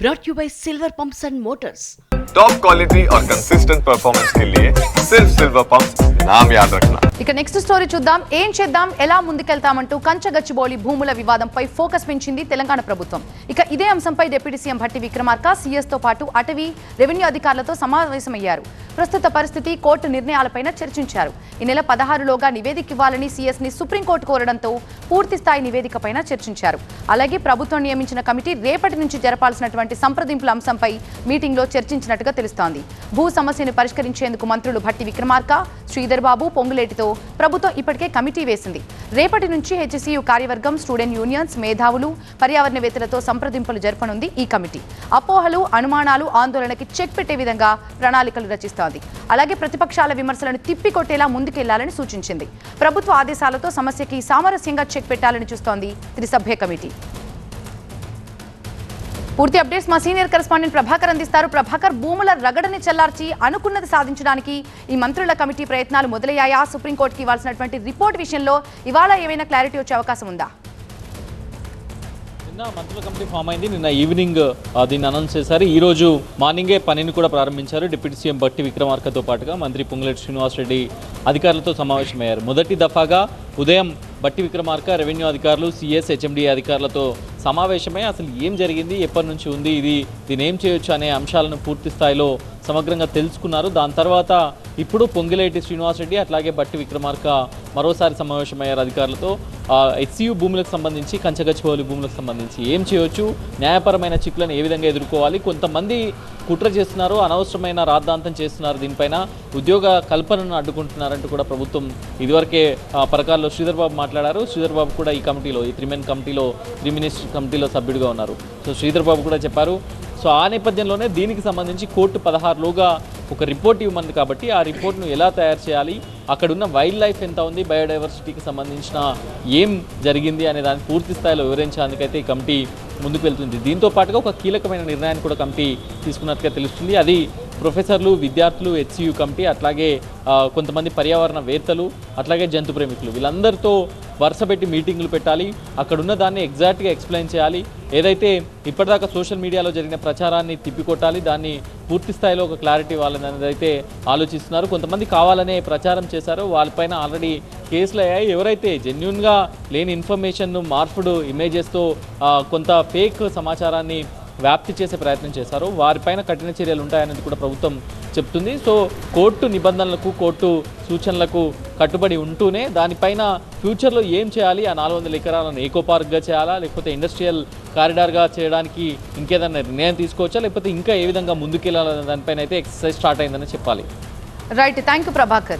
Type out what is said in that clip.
brought you by Silver Pumps and Motors. Top quality और consistent performance के लिए सिर्फ सिल्वर पंप्स नाम याद रखना. ఇక నెక్స్ట్ స్టోరీ చూద్దాం. ఏం చేద్దాం, ఎలా ముందుకెళ్తామంటూ కంచగచ్చిబౌలి భూముల వివాదంపై ఫోకస్ పెంచింది తెలంగాణ ప్రభుత్వం. ఇక ఇదే అంశంపై deputy CM Bhatti Vikramarka CS తో పాటు అటవీ రెవెన్యూ అధికారులతో సమావేశమయ్యారు. ప్రస్తుత పరిస్థితి, కోర్టు నిర్ణయాలపైన చర్చించారు. ఈ నెల 16లోగా నివేదిక ఇవ్వాలని సీఎస్ ని సుప్రీంకోర్టు కోరడంతో పూర్తి స్థాయి నివేదికపైన చర్చించారు. అలాగే ప్రభుత్వం నియమించిన కమిటీ రేపటి నుంచి జరపాల్సినటువంటి సంప్రదింపుల అంశంపై మీటింగ్ లో చర్చించినట్టుగా తెలుస్తోంది. భూ సమస్యను పరిష్కరించేందుకు మంత్రులు భట్టి విక్రమార్క, శ్రీధర్ బాబు, పొంగులేటితో ప్రభుత్వం ఇప్పటికే కమిటీ వేసింది. రేపటి నుంచి హెచ్సియు కార్యవర్గం, స్టూడెంట్ యూనియన్స్, మేధావులు, పర్యావరణవేత్తలతో సంప్రదింపులు జరపనుంది ఈ కమిటీ. అపోహలు, అనుమానాలు, ఆందోళనకి చెక్ పెట్టే విధంగా ప్రణాళికలు రచిస్తోంది. అలాగే ప్రతిపక్షాల విమర్శలను తిప్పికొట్టేలా ముందుకెళ్లాలని సూచించింది. ప్రభుత్వ ఆదేశాలతో సమస్యకి సామరస్యంగా చెక్ పెట్టాలని చూస్తోంది త్రిసభ్య కమిటీ. పూర్తి అప్డేట్స్ మా సీనియర్ కరెస్పాండెంట్ ప్రభాకర్ అందిస్తారు. ప్రభాకర్, భూముల రగడని చల్లార్చి అనుకున్నది సాధించడానికి ఈ మంత్రుల కమిటీ ప్రయత్నాలు మొదలయ్యాయా? సుప్రీంకోర్టుకి ఇవ్వాల్సినటువంటి రిపోర్ట్ విషయంలో ఇవాళ ఏమైనా క్లారిటీ వచ్చే అవకాశం ఉందా? నిన్న మంత్రుల కమిటీ ఫామ్ అయింది. నిన్న ఈవినింగ్ దీన్ని అనౌన్స్ చేశారు. ఈ రోజు మార్నింగే పనిని కూడా ప్రారంభించారు. డిప్యూటీ సీఎం భట్టి విక్రమార్కతో పాటుగా మంత్రి పొంగులేటి శ్రీనివాసరెడ్డి అధికారులతో సమావేశమయ్యారు. మొదటి దఫాగా ఉదయం భట్టి విక్రమార్క, రెవెన్యూ అధికారులు, సిఎస్, హెచ్ఎండి అధికారులతో సమావేశమై అసలు ఏం జరిగింది, ఎప్పటి నుంచి ఉంది ఇది, దీన్ని ఏం చేయొచ్చు అనే అంశాలను పూర్తి స్థాయిలో సమగ్రంగా తెలుసుకున్నారు. దాని తర్వాత ఇప్పుడు పొంగిలేటి శ్రీనివాసరెడ్డి అట్లాగే భట్టి విక్రమార్క మరోసారి సమావేశమయ్యారు అధికారులతో. హెచ్సియు భూములకు సంబంధించి, కంచగచ్చిబౌలి భూములకు సంబంధించి ఏం చేయొచ్చు, న్యాయపరమైన చిక్కులను ఏ విధంగా ఎదుర్కోవాలి, కొంతమంది కుట్ర చేస్తున్నారు, అనవసరమైన రాద్ధాంతం చేస్తున్నారు, దీనిపైన ఉద్యోగ కల్పనను అడ్డుకుంటున్నారంటూ కూడా ప్రభుత్వం ఇదివరకే పరకాల్లో శ్రీధర్ బాబు మాట్లాడారు. శ్రీధర్ బాబు కూడా ఈ కమిటీలో, ఈ 3 మెన్ కమిటీలో, 3 మినిస్టర్ కమిటీలో సభ్యుడిగా ఉన్నారు. సో శ్రీధర్ బాబు కూడా చెప్పారు. సో ఆ నేపథ్యంలోనే దీనికి సంబంధించి కోర్టు 16లోగా ఒక రిపోర్ట్ ఇవ్వమంది కాబట్టి ఆ రిపోర్ట్ను ఎలా తయారు చేయాలి, అక్కడున్న వైల్డ్ లైఫ్ ఎంత ఉంది, బయోడైవర్సిటీకి సంబంధించిన ఏం జరిగింది అనే దాన్ని పూర్తి స్థాయిలో వివరించడానికైతే ఈ కమిటీ ముందుకు వెళ్తుంది. దీంతో పాటుగా ఒక కీలకమైన నిర్ణయాన్ని కూడా కమిటీ తీసుకున్నట్టుగా తెలుస్తుంది. అది ప్రొఫెసర్లు, విద్యార్థులు, హెచ్సియు కమిటీ, అట్లాగే కొంతమంది పర్యావరణవేత్తలు, అట్లాగే జంతు ప్రేమికులు, వీళ్ళందరితో వరుసపెట్టి మీటింగులు పెట్టాలి. అక్కడున్న దాన్ని ఎగ్జాక్ట్గా ఎక్స్ప్లెయిన్ చేయాలి. ఏదైతే ఇప్పటిదాకా సోషల్ మీడియాలో జరిగిన ప్రచారాన్ని తిప్పికొట్టాలి, దాన్ని పూర్తి స్థాయిలో ఒక క్లారిటీ ఇవ్వాలని అనేది అయితే ఆలోచిస్తున్నారు. కొంతమంది కావాలనే ప్రచారం చేశారో వాళ్ళపైన ఆల్రెడీ కేసులు అయ్యాయి. ఎవరైతే జెన్యున్గా లేని ఇన్ఫర్మేషన్ను, మార్పుడు ఇమేజెస్తో కొంత ఫేక్ సమాచారాన్ని వ్యాప్తి చేసే ప్రయత్నం చేశారో వారిపైన కఠిన చర్యలు ఉంటాయనేది కూడా ప్రభుత్వం చెప్తుంది. సో కోర్టు నిబంధనలకు, కోర్టు సూచనలకు కట్టుబడి ఉంటూనే దానిపైన ఫ్యూచర్లో ఏం చేయాలి, ఆ 400 ఎకరాలను ఏకో పార్క్గా చేయాలా, లేకపోతే ఇండస్ట్రియల్ కారిడార్గా చేయడానికి ఇంకేదైనా నిర్ణయం తీసుకోవచ్చా, లేకపోతే ఇంకా ఏ విధంగా ముందుకెళ్ళాలనే దానిపైన అయితే ఎక్సర్సైజ్ స్టార్ట్ అయిందని చెప్పాలి. Right, thank you Prabhakar.